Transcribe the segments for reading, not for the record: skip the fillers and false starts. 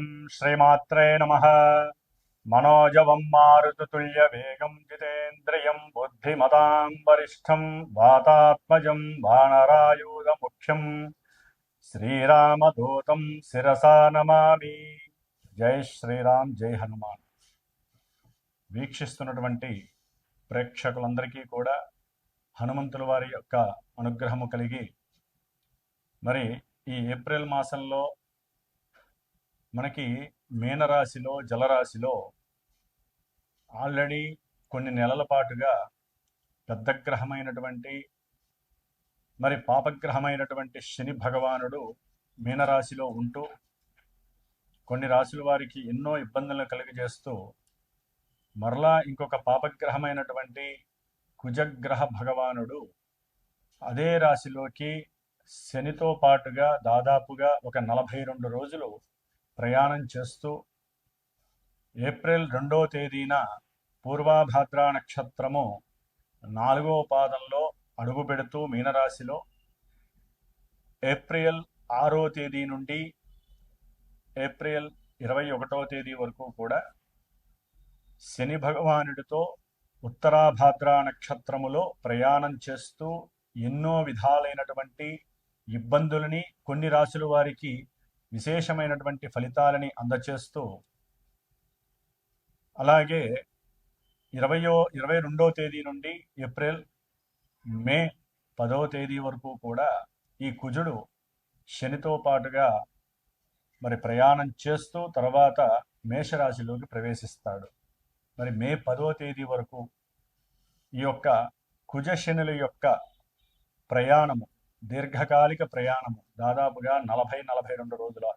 ఓం శ్రీమాత్రే నమః. మనోజవం మారుతతుల్యవేగం జితేంద్రియం బుద్ధిమతాం వరిష్టం వాతాత్మజం వానరాయూధముఖ్యం శ్రీరామదూతం శిరసా నమామి. జై శ్రీరామ్, జై హనుమాన్. వీక్షిస్తున్నటువంటి ప్రేక్షకులందరికీ కూడా హనుమంతుల వారి యొక్క అనుగ్రహము కలిగి, మరి ఈ ఏప్రిల్ మాసంలో మనకి మీనరాశిలో జలరాశిలో ఆల్రెడీ కొన్ని నెలల పాటుగా పెద్ద గ్రహమైనటువంటి మరి పాపగ్రహమైనటువంటి శని భగవానుడు మీనరాశిలో ఉంటూ కొన్ని రాశుల వారికి ఎన్నో ఇబ్బందులను కలిగజేస్తూ, మరలా ఇంకొక పాపగ్రహమైనటువంటి కుజగ్రహ భగవానుడు అదే రాశిలోకి శనితో పాటుగా దాదాపుగా ఒక 42 రోజులు ప్రయాణం చేస్తూ ఏప్రిల్ 2వ తేదీన పూర్వాభాద్ర నక్షత్రము 4వ పాదంలో అడుగు పెడుతూ మీనరాశిలో ఏప్రిల్ 6వ తేదీ నుండి ఏప్రిల్ 21వ తేదీ వరకు కూడా శని భగవానుడితో ఉత్తరాభాద్ర నక్షత్రములో ప్రయాణం చేస్తూ ఎన్నో విధాలైనటువంటి ఇబ్బందులని, కొన్ని రాశుల వారికి విశేషమైనటువంటి ఫలితాలని అందచేస్తూ, అలాగే 22వ తేదీ నుండి ఏప్రిల్ మే 10వ తేదీ వరకు కూడా ఈ కుజుడు శనితో పాటుగా మరి ప్రయాణం చేస్తూ తర్వాత మేషరాశిలోకి ప్రవేశిస్తాడు. మరి మే 10వ తేదీ వరకు ఈ యొక్క కుజ శనుల యొక్క ప్రయాణము, దీర్ఘకాలిక ప్రయాణము, దాదాపుగా 40-42 రోజుల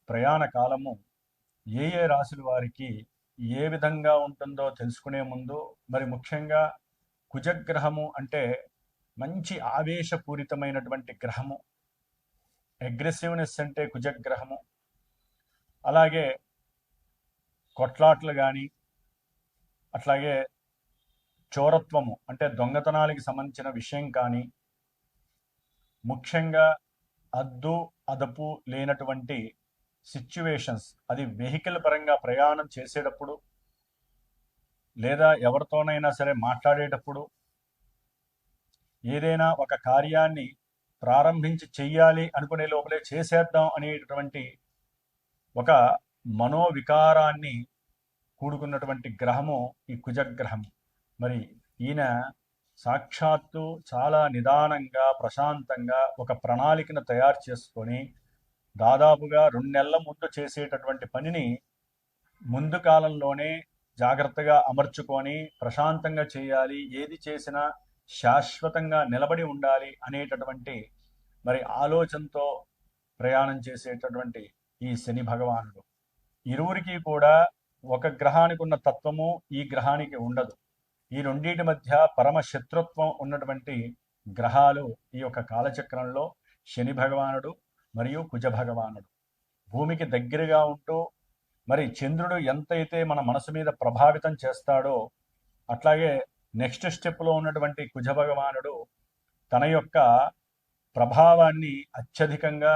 ప్రయాణ కాలము ఏ ఏ రాశుల వారికి ఏ విధంగా ఉంటుందో తెలుసుకునే ముందు, మరి ముఖ్యంగా కుజగ్రహము అంటే మంచి ఆవేశపూరితమైనటువంటి గ్రహము, అగ్రెసివ్నెస్ అంటే కుజగ్రహము. అలాగే కొట్లాట్లు కానీ, అట్లాగే చోరత్వము అంటే దొంగతనాలకి సంబంధించిన విషయం కానీ, ముఖ్యంగా అద్దు అదుపు లేనటువంటి సిచ్యువేషన్స్, అది వెహికల్ పరంగా ప్రయాణం చేసేటప్పుడు లేదా ఎవరితోనైనా సరే మాట్లాడేటప్పుడు, ఏదైనా ఒక కార్యాన్ని ప్రారంభించి చెయ్యాలి అనుకునే లోపలే చేసేద్దాం అనేటటువంటి ఒక మనోవికారాన్ని కూడుకున్నటువంటి గ్రహము ఈ కుజగ్రహం. మరి ఈయన సాక్షాత్తు చాలా నిదానంగా ప్రశాంతంగా ఒక ప్రణాళికను తయారు చేసుకొని దాదాపుగా 2 నెలల ముందు చేసేటటువంటి పనిని ముందు కాలంలోనే జాగ్రత్తగా అమర్చుకొని ప్రశాంతంగా చేయాలి, ఏది చేసినా శాశ్వతంగా నిలబడి ఉండాలి అనేటటువంటి మరి ఆలోచనతో ప్రయాణం చేసేటటువంటి ఈ శని భగవానుడు. ఇరువురికి కూడా ఒక గ్రహానికి ఉన్న తత్వము ఈ గ్రహానికి ఉండదు. ఈ రెండింటి మధ్య పరమ శత్రుత్వం ఉన్నటువంటి గ్రహాలు ఈ యొక్క కాలచక్రంలో శని భగవానుడు మరియు కుజ భగవానుడు. భూమికి దగ్గరగా ఉంటూ మరి చంద్రుడు ఎంతైతే మన మనసు మీద ప్రభావితం చేస్తాడో, అట్లాగే నెక్స్ట్ స్టెప్లో ఉన్నటువంటి కుజ భగవానుడు తన యొక్క ప్రభావాన్ని అత్యధికంగా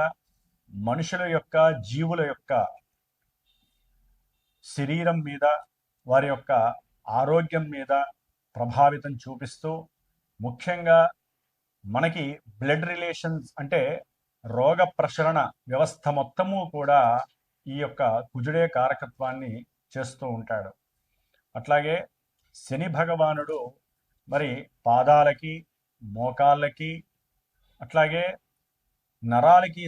మనుషుల యొక్క, జీవుల యొక్క శరీరం మీద, వారి యొక్క ఆరోగ్యం మీద ప్రభావితం చూపిస్తూ, ముఖ్యంగా మనకి బ్లడ్ రిలేషన్స్ అంటే రోగ ప్రసరణ వ్యవస్థ మొత్తము కూడా ఈ యొక్క కుజుడే కారకత్వాన్ని చేస్తూ ఉంటాడు. అట్లాగే శని భగవానుడు మరి పాదాలకి, మోకాళ్ళకి, అట్లాగే నరాలకి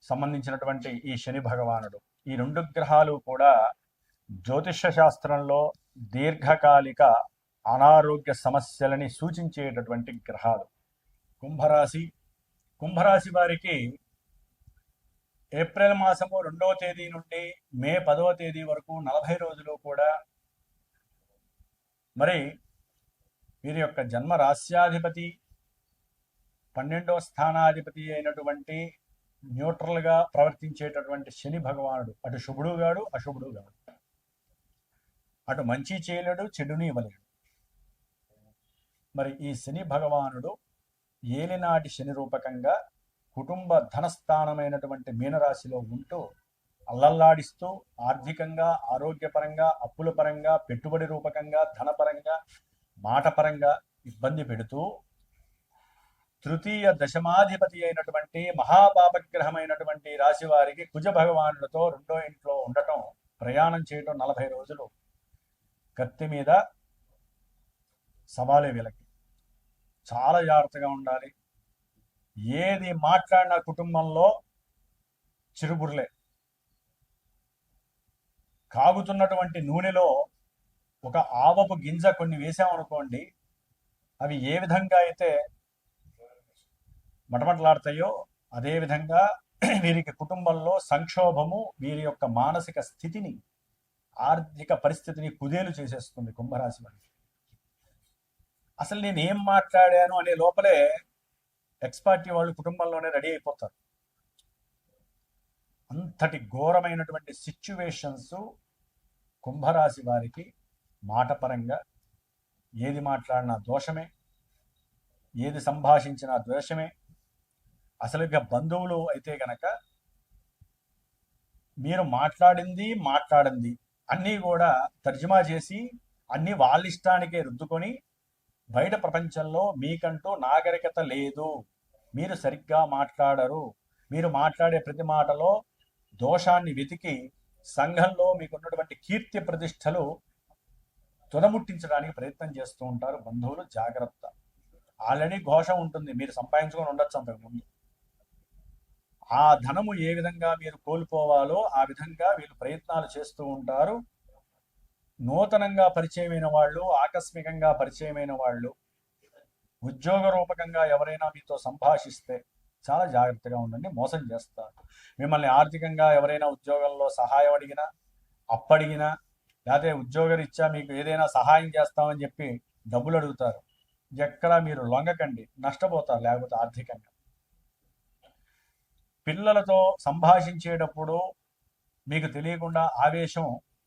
సంబంధించినటువంటి ఈ శని భగవానుడు, ఈ 2 గ్రహాలు కూడా జ్యోతిష శాస్త్రంలో దీర్ఘకాలిక అనారోగ్య సమస్యలని సూచించేటటువంటి గ్రహాలు. కుంభరాశి వారికి ఏప్రిల్ మాసము 2వ తేదీ నుండి మే 10వ తేదీ వరకు 40 రోజులు కూడా మరి వీరి యొక్క జన్మ రాశ్యాధిపతి 12వ స్థానాధిపతి అయినటువంటి న్యూట్రల్గా ప్రవర్తించేటటువంటి శని భగవానుడు అటు శుభుడు గాడు అశుభుడు గాడు, అటు మంచి చేయలేడు చెడుని ఇవ్వలేడు. మరి ఈ శని భగవానుడు ఏలినాటి శని రూపకంగా కుటుంబ ధనస్థానమైనటువంటి మీనరాశిలో ఉంటూ అల్లల్లాడిస్తూ ఆర్థికంగా, ఆరోగ్యపరంగా, అప్పుల పరంగా, పెట్టుబడి రూపకంగా, ధనపరంగా, మాటపరంగా ఇబ్బంది పెడుతూ తృతీయ దశమాధిపతి అయినటువంటి మహాపాపగ్రహమైనటువంటి రాశి వారికి కుజ భగవానులతో రెండో ఇంట్లో ఉండటం, ప్రయాణం చేయటం 40 రోజులు కత్తి మీద సవాలే వీళ్ళకి. చాలా జాగ్రత్తగా ఉండాలి. ఏది మాట్లాడిన కుటుంబంలో చిరుబుర్లే. కాగుతున్నటువంటి నూనెలో ఒక ఆవపు గింజ కొన్ని వేసామనుకోండి, అవి ఏ విధంగా అయితే మటమటలాడతాయో అదేవిధంగా వీరికి కుటుంబంలో సంక్షోభము వీరి యొక్క మానసిక స్థితిని, ఆర్థిక పరిస్థితిని కుదేలు చేసేస్తుంది కుంభరాశి వారికి. అసలు నేను ఏం మాట్లాడాను అనే లోపలే ఎక్స్పార్టీ వాళ్ళు కుటుంబంలోనే రెడీ అయిపోతారు. అంతటి ఘోరమైనటువంటి సిచ్యువేషన్స్ కుంభరాశి వారికి మాటపరంగా ఏది మాట్లాడినా దోషమే, ఏది సంభాషించినా ద్వేషమే. అసలు ఇక బంధువులు అయితే గనక మీరు మాట్లాడింది అన్నీ కూడా తర్జుమా చేసి అన్నీ వాళ్ళ ఇష్టానికే రుద్దుకొని బయట ప్రపంచంలో మీకంటూ నాగరికత లేదు, మీరు సరిగ్గా మాట్లాడరు, మీరు మాట్లాడే ప్రతి మాటలో దోషాన్ని వెతికి సంఘంలో మీకున్నటువంటి కీర్తి ప్రతిష్టలు తుదముట్టించడానికి ప్రయత్నం చేస్తూ ఉంటారు బంధువులు. జాగ్రత్త. ఆల్రెడీ ఘోష ఉంటుంది, మీరు సంపాదించుకొని ఉండొచ్చు అంతకుముందు. ఆ ధనము ఏ విధంగా మీరు కోల్పోవాలో ఆ విధంగా వీళ్ళు ప్రయత్నాలు చేస్తూ ఉంటారు. నూతనంగా పరిచయమైన వాళ్ళు, ఆకస్మికంగా పరిచయమైన వాళ్ళు, ఉద్యోగ రూపకంగా ఎవరైనా మీతో సంభాషిస్తే చాలా జాగ్రత్తగా ఉండండి, మోసం చేస్తారు. మిమ్మల్ని ఆర్థికంగా ఎవరైనా ఉద్యోగంలో సహాయం అడిగినా, అప్పడిగినా, లేకపోతే ఉద్యోగరీత్యా మీకు ఏదైనా సహాయం చేస్తామని చెప్పి డబ్బులు అడుగుతారు. ఎక్కడా మీరు లొంగకండి, నష్టపోతారు లేకపోతే ఆర్థికంగా. పిల్లలతో సంభాషించేటప్పుడు మీకు తెలియకుండా ఆవేశం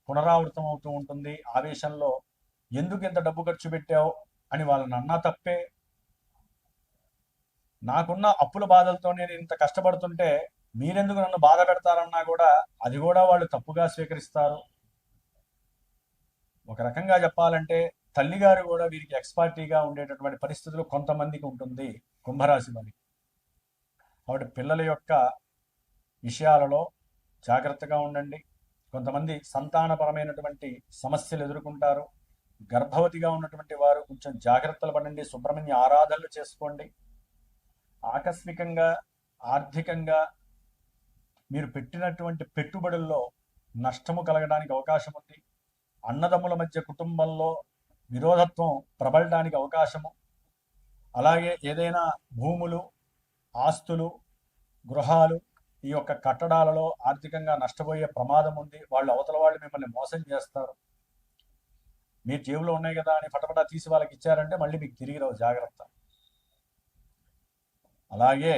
పునరావృతం అవుతూ ఉంటుంది. ఆవేశంలో ఎందుకు ఇంత డబ్బు ఖర్చు పెట్టావు అని వాళ్ళని అన్నా తప్పే. నాకున్న అప్పుల బాధలతో నేను ఇంత కష్టపడుతుంటే మీరెందుకు నన్ను బాధ పెడతారన్నా కూడా అది కూడా వాళ్ళు తప్పుగా స్వీకరిస్తారు. ఒక రకంగా చెప్పాలంటే తల్లిగారు కూడా వీరికి ఎక్స్పర్టీగా ఉండేటటువంటి పరిస్థితులు కొంతమందికి ఉంటుంది కుంభరాశి వారికి. కాబట్టి పిల్లల యొక్క విషయాలలో జాగ్రత్తగా ఉండండి. కొంతమంది సంతానపరమైనటువంటి సమస్యలు ఎదుర్కొంటారు. గర్భవతిగా ఉన్నటువంటి వారు కొంచెం జాగ్రత్తలు పడండి, సుబ్రహ్మణ్య ఆరాధనలు చేసుకోండి. ఆకస్మికంగా ఆర్థికంగా మీరు పెట్టినటువంటి పెట్టుబడుల్లో నష్టము కలగడానికి అవకాశం ఉంది. అన్నదమ్ముల మధ్య కుటుంబంలో విరోధత్వం ప్రబలడానికి అవకాశము. అలాగే ఏదైనా భూములు, ఆస్తులు, గృహాలు, ఈ యొక్క కట్టడాలలో ఆర్థికంగా నష్టపోయే ప్రమాదం ఉంది. వాళ్ళు అవతల వాళ్ళు మిమ్మల్ని మోసం చేస్తారు. మీరు జేబులో ఉన్నాయి కదా అని ఫటఫటా తీసి వాళ్ళకి ఇచ్చారంటే మళ్ళీ మీకు తిరిగి రావు, జాగ్రత్త. అలాగే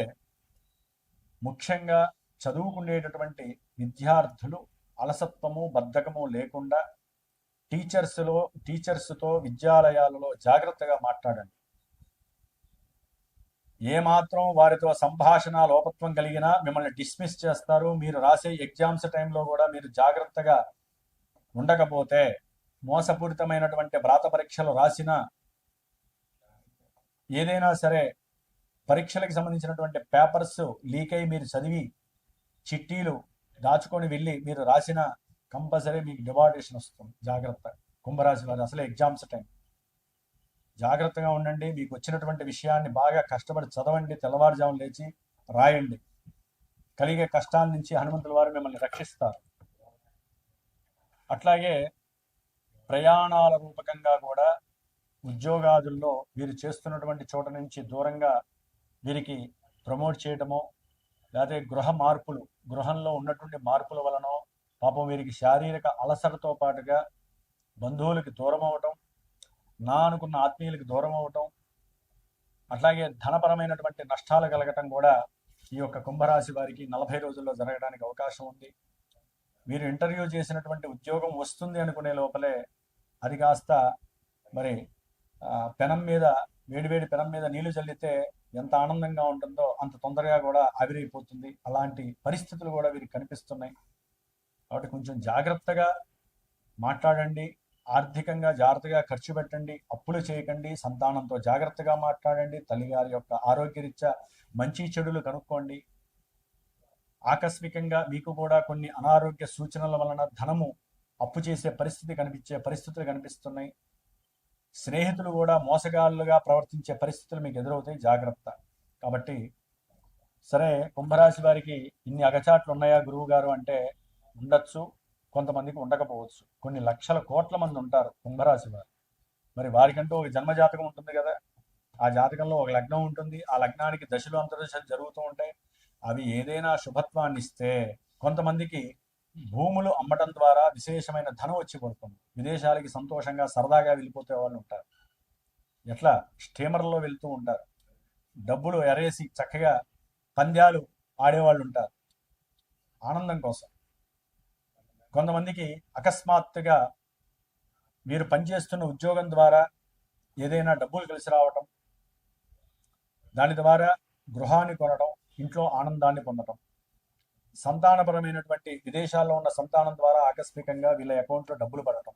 ముఖ్యంగా చదువుకునేటటువంటి విద్యార్థులు అలసత్వము, బద్ధకము లేకుండా టీచర్స్తో విద్యాలయాలలో జాగ్రత్తగా మాట్లాడండి. ఏమాత్రం వారితో సంభాషణ లోపత్వం కలిగినా మిమ్మల్ని డిస్మిస్ చేస్తారు. మీరు రాసే ఎగ్జామ్స్ టైంలో కూడా మీరు జాగ్రత్తగా ఉండకపోతే, మోసపూరితమైనటువంటి వ్రాత పరీక్షలు రాసినా, ఏదైనా సరే పరీక్షలకు సంబంధించినటువంటి పేపర్స్ లీక్ అయి మీరు చదివి చిట్టీలు దాచుకొని వెళ్ళి మీరు రాసిన కంపల్సరీ మీకు డివాల్యుయేషన్ వస్తుంది. జాగ్రత్త కుంభరాశి వారు. అసలే ఎగ్జామ్స్ టైం, జాగ్రత్తగా ఉండండి. మీకు వచ్చినటువంటి విషయాన్ని బాగా కష్టపడి చదవండి, తెల్లవారుజామున లేచి రాయండి. కలిగే కష్టాల నుంచి హనుమంతుల వారు మిమ్మల్ని రక్షిస్తారు. అట్లాగే ప్రయాణాల రూపకంగా కూడా ఉద్యోగాదుల్లో వీరు చేస్తున్నటువంటి చోట నుంచి దూరంగా వీరికి ప్రమోట్ చేయడమో, లేకపోతే గృహంలో ఉన్నటువంటి మార్పుల వలనో పాపం వీరికి శారీరక అలసటతో పాటుగా బంధువులకి దూరం అవటం, నా అనుకున్న ఆత్మీయులకి దూరం అవటం, అట్లాగే ధనపరమైనటువంటి నష్టాలు కలగటం కూడా ఈ యొక్క కుంభరాశి వారికి 40 రోజుల్లో జరగడానికి అవకాశం ఉంది. మీరు ఇంటర్వ్యూ చేసినటువంటి ఉద్యోగం వస్తుంది అనుకునే లోపలే అది కాస్త మరి వేడివేడి పెనం మీద నీళ్లు చల్లితే ఎంత ఆనందంగా ఉంటుందో అంత తొందరగా కూడా ఆవిరైపోతుంది. అలాంటి పరిస్థితులు కూడా వీరికి కనిపిస్తున్నాయి. కాబట్టి కొంచెం జాగ్రత్తగా మాట్లాడండి. ఆర్థికంగా జాగ్రత్తగా ఖర్చు పెట్టండి. అప్పులు చేయకండి. సంతానంతో జాగ్రత్తగా మాట్లాడండి. తల్లిగారి యొక్క ఆరోగ్యరీత్యా మంచి చెడులు కనుక్కోండి. ఆకస్మికంగా మీకు కూడా కొన్ని అనారోగ్య సూచనల వలన ధనము అప్పు చేసే పరిస్థితులు కనిపిస్తున్నాయి. స్నేహితులు కూడా మోసగాళ్ళుగా ప్రవర్తించే పరిస్థితులు మీకు ఎదురవుతాయి. జాగ్రత్త. కాబట్టి సరే, కుంభరాశి వారికి ఇన్ని అగచాట్లు ఉన్నాయా గురువు గారు అంటే ఉండొచ్చు, కొంతమందికి ఉండకపోవచ్చు. కొన్ని లక్షల కోట్ల మంది ఉంటారు కుంభరాశి వారు. మరి వారికంటూ ఒక జన్మజాతకం ఉంటుంది కదా. ఆ జాతకంలో ఒక లగ్నం ఉంటుంది. ఆ లగ్నానికి దశలు అంతర్దశలు జరుగుతూ ఉంటాయి. అవి ఏదైనా శుభత్వాన్ని ఇస్తే కొంతమందికి భూములు అమ్మటం ద్వారా విశేషమైన ధనం వచ్చి పడుతుంది. విదేశాలకి సంతోషంగా సరదాగా వెళ్ళిపోతే వాళ్ళు ఉంటారు. ఎట్లా స్టీమర్లో వెళ్తూ ఉంటారు. డబ్బులు ఎరేసి చక్కగా పంద్యాలు ఆడేవాళ్ళు ఉంటారు ఆనందం కోసం. కొంతమందికి అకస్మాత్తుగా మీరు పనిచేస్తున్న ఉద్యోగం ద్వారా ఏదైనా డబ్బులు కలిసి రావటం, దాని ద్వారా గృహాన్ని కొనడం, ఇంట్లో ఆనందాన్ని పొందటం, సంతానపరమైనటువంటి విదేశాల్లో ఉన్న సంతానం ద్వారా ఆకస్మికంగా వీళ్ళ అకౌంట్లో డబ్బులు పడటం,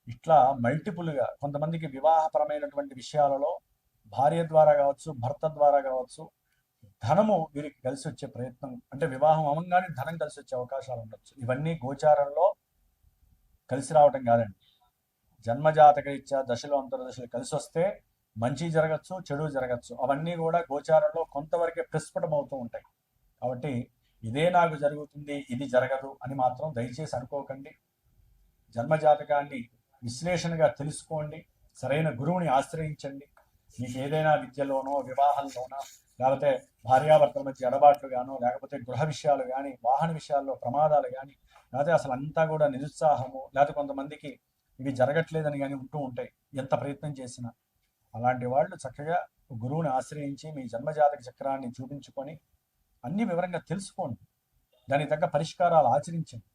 ఇట్లా మల్టిపుల్గా కొంతమందికి వివాహపరమైనటువంటి విషయాలలో భార్య ద్వారా కావచ్చు, భర్త ద్వారా కావచ్చు, ధనము వీరికి కలిసి వచ్చే ప్రయత్నం, అంటే వివాహం అవంగానే ధనం కలిసి వచ్చే అవకాశాలు ఉండొచ్చు. ఇవన్నీ గోచారంలో కలిసి రావటం కాదండి. జన్మజాతక ఇచ్చా దశలు అంతర్దశలు కలిసి వస్తే మంచి జరగచ్చు, చెడు జరగచ్చు. అవన్నీ కూడా గోచారంలో కొంతవరకే ప్రస్ఫుటం అవుతూ ఉంటాయి. కాబట్టి ఇదే నాకు జరుగుతుంది, ఇది జరగదు అని మాత్రం దయచేసి అనుకోకండి. జన్మజాతకాన్ని విశ్లేషణగా తెలుసుకోండి. సరైన గురువుని ఆశ్రయించండి. మీకు ఏదైనా విద్యలోనో, వివాహంలోనో, లేకపోతే భార్యాభర్తల మధ్య ఎడబాట్లు గానో, లేకపోతే గృహ విషయాలు కానీ, వాహన విషయాల్లో ప్రమాదాలు కానీ, లేకపోతే అసలు అంతా కూడా నిరుత్సాహము, లేకపోతే కొంతమందికి ఇవి జరగట్లేదని కానీ ఉంటూ ఉంటాయి ఎంత ప్రయత్నం చేసినా. అలాంటి వాళ్ళు చక్కగా గురువుని ఆశ్రయించి మీ జన్మజాతక చక్రాన్ని చూపించుకొని అన్ని వివరంగా తెలుసుకోండి. దానికి తగ్గ పరిష్కారాలు ఆచరించండి.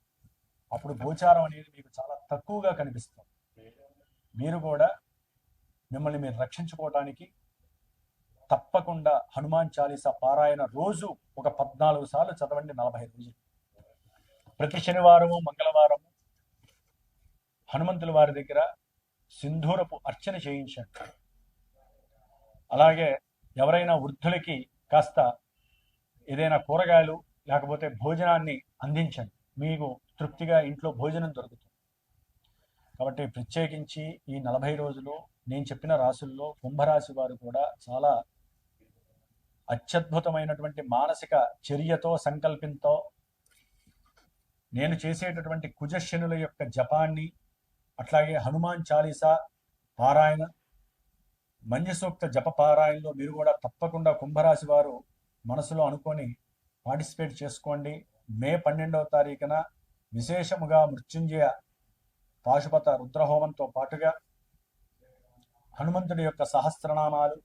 అప్పుడు గోచారం అనేది మీకు చాలా తక్కువగా కనిపిస్తుంది. మీరు కూడా మిమ్మల్ని మీరు రక్షించుకోవడానికి తప్పకుండా హనుమాన్ చాలీసా పారాయణ రోజు ఒక 14 సార్లు చదవండి. 40 రోజులు. ప్రతి శనివారము, మంగళవారము హనుమంతుల వారి దగ్గర సింధూరపు అర్చన చేయించండి. అలాగే ఎవరైనా వృద్ధులకి కాస్త ఏదైనా కూరగాయలు లేకపోతే భోజనాన్ని అందించండి. మీకు తృప్తిగా ఇంట్లో భోజనం దొరుకుతుంది. కాబట్టి ప్రత్యేకించి ఈ 40 రోజులు నేను చెప్పిన రాశుల్లో కుంభరాశి వారు కూడా చాలా అత్యద్భుతమైనటువంటి మానసిక చర్యతో, సంకల్పంతో నేను చేసేటటువంటి కుజశనుల యొక్క జపాన్ని, అట్లాగే హనుమాన్ చాలీసా పారాయణ, మంజసూక్త జప పారాయణలో మీరు కూడా తప్పకుండా కుంభరాశి వారు మనసులో అనుకొని పార్టిసిపేట్ చేసుకోండి. మే 12వ తారీఖున విశేషముగా మృత్యుంజయ పాశుపత రుద్రహోమంతో పాటుగా హనుమంతుడి యొక్క సహస్రనామాలు,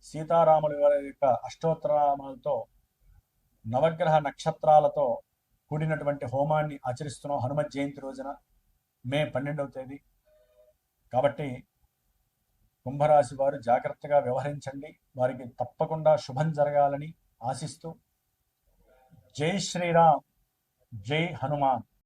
సీతారాముల వారి యొక్క అష్టోత్తరనామాలతో, నవగ్రహ నక్షత్రాలతో కూడినటువంటి హోమాన్ని ఆచరిస్తున్నాం హనుమత్ జయంతి రోజున, మే 12వ తేదీ. కాబట్టి కుంభరాశి వారు జాగ్రత్తగా వ్యవహరించండి. వారికి తప్పకుండా శుభం జరగాలని ఆశిస్తూ, జై శ్రీరామ్, జై హనుమాన్.